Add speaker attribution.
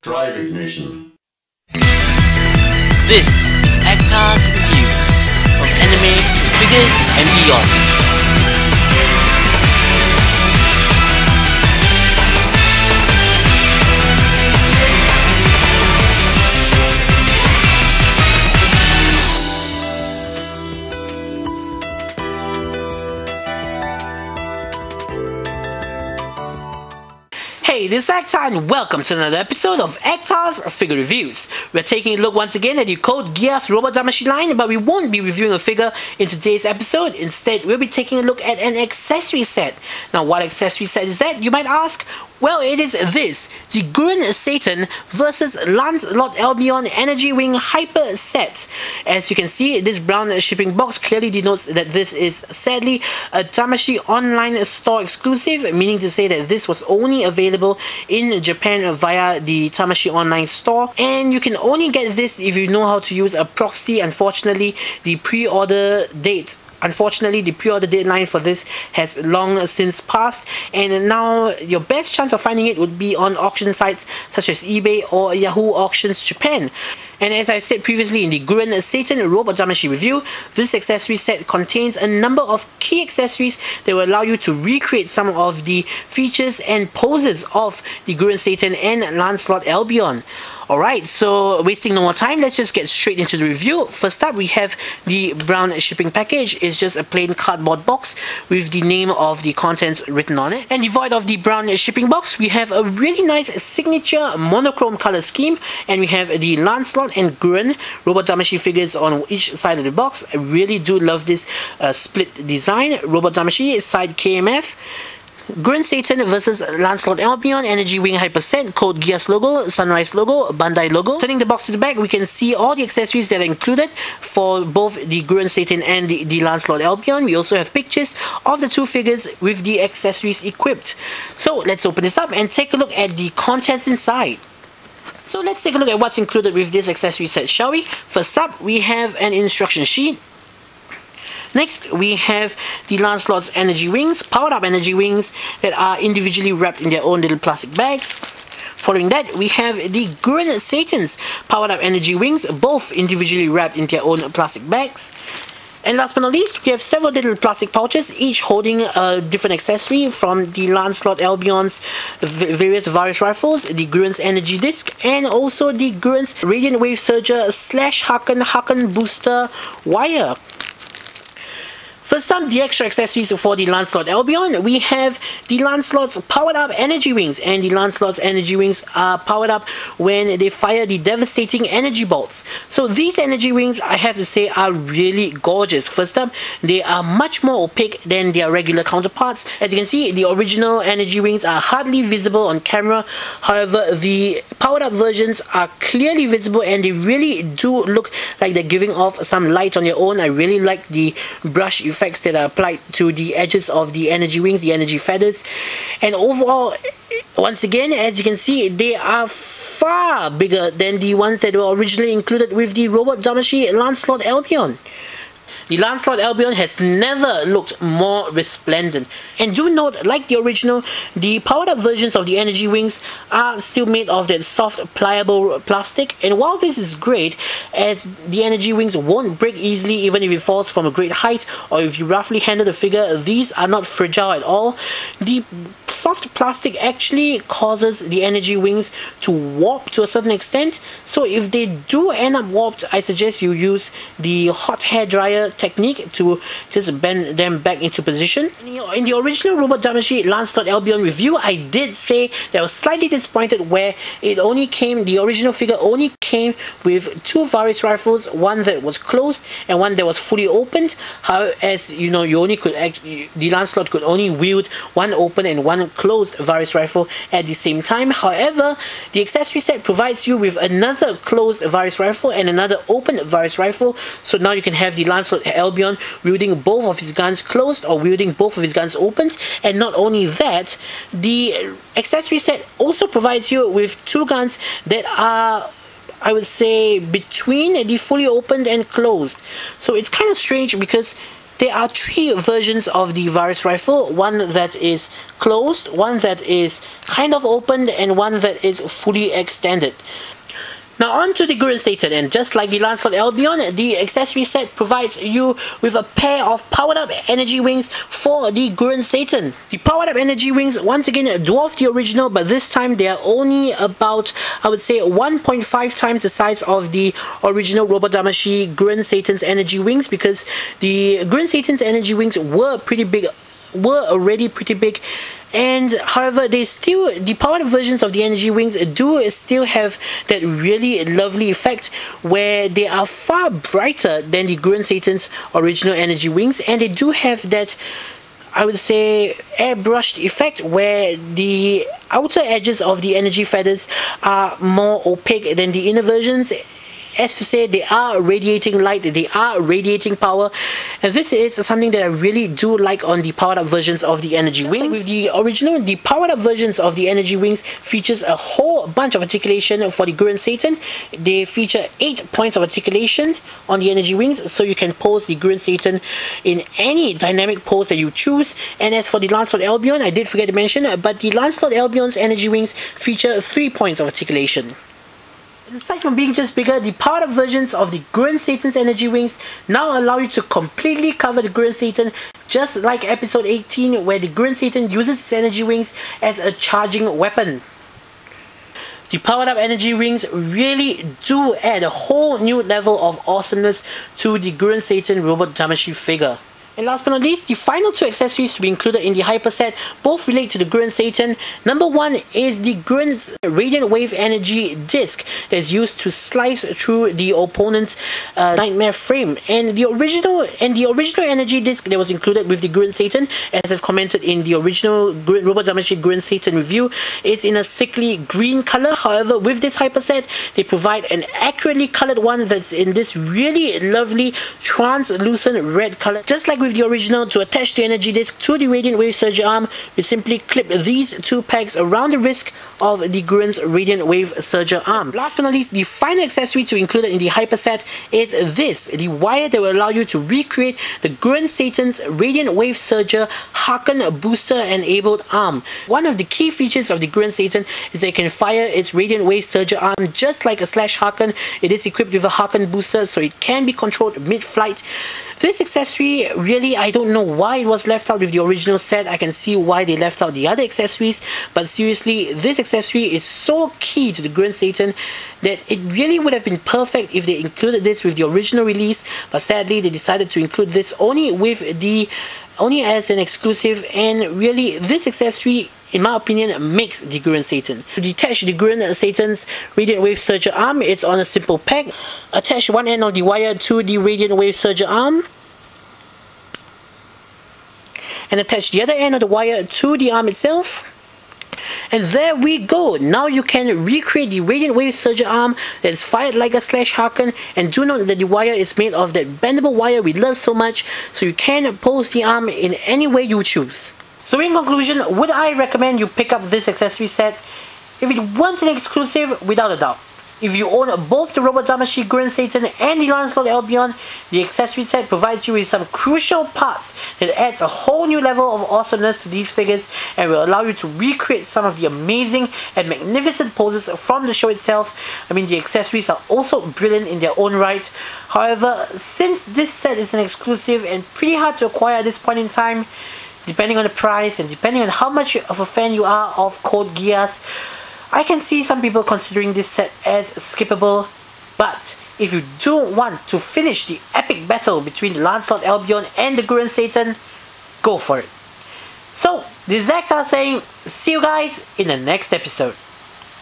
Speaker 1: Drive ignition.
Speaker 2: This is Actar's Reviews, from anime to figures and beyond. Hey, this is Actar and welcome to another episode of Actar's Figure Reviews. We're taking a look once again at the Code Geass Robot Damacy line, but we won't be reviewing a figure in today's episode. Instead, we'll be taking a look at an accessory set. Now, what accessory set is that, you might ask? Well, it is this, the Gurren Satan vs Lancelot Albion Energy Wing Hyper Set. As you can see, this brown shipping box clearly denotes that this is sadly a Tamashii online store exclusive, meaning to say that this was only available in Japan via the Tamashii online store, and you can only get this if you know how to use a proxy. Unfortunately, the pre-order deadline for this has long since passed, and now your best chance of finding it would be on auction sites such as eBay or Yahoo Auctions Japan. And as I've said previously in the Gurren Satan Robot Damacy review, this accessory set contains a number of key accessories that will allow you to recreate some of the features and poses of the Gurren Satan and Lancelot Albion. Alright, so wasting no more time, let's just get straight into the review. First up, we have the brown shipping package. It's just a plain cardboard box with the name of the contents written on it. And devoid of the brown shipping box, we have a really nice signature monochrome color scheme, and we have the Lancelot and Gurren Robot Damacy figures on each side of the box. I really do love this split design. Robot Damacy side KMF. Gurren Satan vs Lancelot Albion Energy Wing Hyper Set, Code Geass logo, Sunrise logo, Bandai logo. Turning the box to the back, we can see all the accessories that are included for both the Gurren Satan and the Lancelot Albion. We also have pictures of the two figures with the accessories equipped. So let's open this up and take a look at the contents inside. So let's take a look at what's included with this accessory set, shall we? First up, we have an instruction sheet. Next, we have the Lancelot's energy wings, powered up energy wings that are individually wrapped in their own little plastic bags. Following that, we have the Gurren Satan's powered up energy wings, both individually wrapped in their own plastic bags. And last but not least, we have several little plastic pouches, each holding a different accessory from the Lancelot Albion's various Varus rifles, the Gurren's energy disc, and also the Gurren's Radiant Wave Surger / Haken booster wire. First up, the extra accessories for the Lancelot Albion. We have the Lancelot's powered up energy wings, and the Lancelot's energy wings are powered up when they fire the devastating energy bolts. So these energy wings, I have to say, are really gorgeous. First up, they are much more opaque than their regular counterparts. As you can see, the original energy wings are hardly visible on camera. However, the powered up versions are clearly visible, and they really do look like they're giving off some light on their own. I really like the brush effects that are applied to the edges of the energy wings, the energy feathers, and overall, once again, as you can see, they are far bigger than the ones that were originally included with the Robot Damacy Lancelot Albion. The Lancelot Albion has never looked more resplendent. And do note, like the original, the powered up versions of the energy wings are still made of that soft, pliable plastic. And while this is great, as the energy wings won't break easily even if it falls from a great height or if you roughly handle the figure, these are not fragile at all. The soft plastic actually causes the energy wings to warp to a certain extent. So if they do end up warped, I suggest you use the hot hair dryer technique to just bend them back into position. In the original Robot Damacy Lancelot Albion review, I did say that I was slightly disappointed where the original figure only came with two Varus rifles, one that was closed and one that was fully opened. As you know, the Lancelot could only wield one open and one closed Varus rifle at the same time. However, the accessory set provides you with another closed Varus rifle and another open Varus rifle, so now you can have the Lancelot Albion wielding both of his guns closed or wielding both of his guns opened. And not only that, the accessory set also provides you with two guns that are, I would say, between the fully opened and closed. So it's kind of strange because There are 3 versions of the Varus rifle, one that is closed, one that is kind of opened, and one that is fully extended. Now on to the Gurren Satan, and just like the Lancelot Albion, the accessory set provides you with a pair of powered up energy wings for the Gurren Satan. The powered up energy wings once again dwarf the original, but this time they are only about, I would say, 1.5 times the size of the original Robot Damacy Gurren Satan's energy wings, because the Gurren Satan's energy wings were already pretty big. And however, the powered versions of the energy wings do still have that really lovely effect where they are far brighter than the Gurren Satan's original energy wings, and they do have that, I would say, airbrushed effect where the outer edges of the energy feathers are more opaque than the inner versions. As to say, they are radiating light, they are radiating power, and this is something that I really do like on the powered up versions of the energy wings. Like with the original, the powered up versions of the energy wings features a whole bunch of articulation for the Gurren Satan. They feature 8 points of articulation on the energy wings, so you can pose the Gurren Satan in any dynamic pose that you choose. And as for the Lancelot Albion, I did forget to mention, but the Lancelot Albion's energy wings feature 3 points of articulation. Aside from being just bigger, the powered up versions of the Gurren Satan's energy wings now allow you to completely cover the Gurren Satan, just like episode 18 where the Gurren Satan uses its energy wings as a charging weapon. The powered up energy wings really do add a whole new level of awesomeness to the Gurren Satan Robot Damacy figure. And last but not least, the final 2 accessories to be included in the Hyper set both relate to the Gurren Satan. Number 1 is the Gurren's Radiant Wave Energy Disc that is used to slice through the opponent's Nightmare frame. And the original energy disc that was included with the Gurren Satan, as I've commented in the original Robot Damacy Gurren Satan review, is in a sickly green color. However, with this Hyper set, they provide an accurately colored one that's in this really lovely translucent red color. Just like with the original, to attach the energy disc to the Radiant Wave Surger arm, you simply clip these 2 pegs around the wrist of the Gurren's Radiant Wave Surger arm. Last but not least, the final accessory to include in the Hyper set is this, the wire that will allow you to recreate the Gurren Satan's Radiant Wave Surger Haken Booster enabled arm. One of the key features of the Gurren Satan is that it can fire its Radiant Wave Surger arm just like a Slash Haken. It is equipped with a Haken booster, so it can be controlled mid-flight. This accessory, really, I don't know why it was left out with the original set. I can see why they left out the other accessories, but seriously, this accessory is so key to the Gurren Satan that it really would have been perfect if they included this with the original release, but sadly they decided to include this only as an exclusive, and really this accessory, in my opinion, makes the Gurren Satan. To detach the Gurren Satan's Radiant Wave Surger arm, it's on a simple peg. Attach one end of the wire to the Radiant Wave Surger arm, and attach the other end of the wire to the arm itself. And there we go. Now you can recreate the Radiant Wave Surger arm that's fired like a Slash Haken, and do note that the wire is made of that bendable wire we love so much, so you can pose the arm in any way you choose. So in conclusion, would I recommend you pick up this accessory set? If it weren't an exclusive, without a doubt. If you own both the Robot Damacy Gurren Satan and the Lancelot Albion, the accessory set provides you with some crucial parts that adds a whole new level of awesomeness to these figures and will allow you to recreate some of the amazing and magnificent poses from the show itself. I mean, the accessories are also brilliant in their own right. However, since this set is an exclusive and pretty hard to acquire at this point in time, depending on the price and depending on how much of a fan you are of Code Geass, I can see some people considering this set as skippable. But if you do want to finish the epic battle between the Lancelot Albion and the Gurren Satan, go for it. So, this is Zaktar saying, see you guys in the next episode.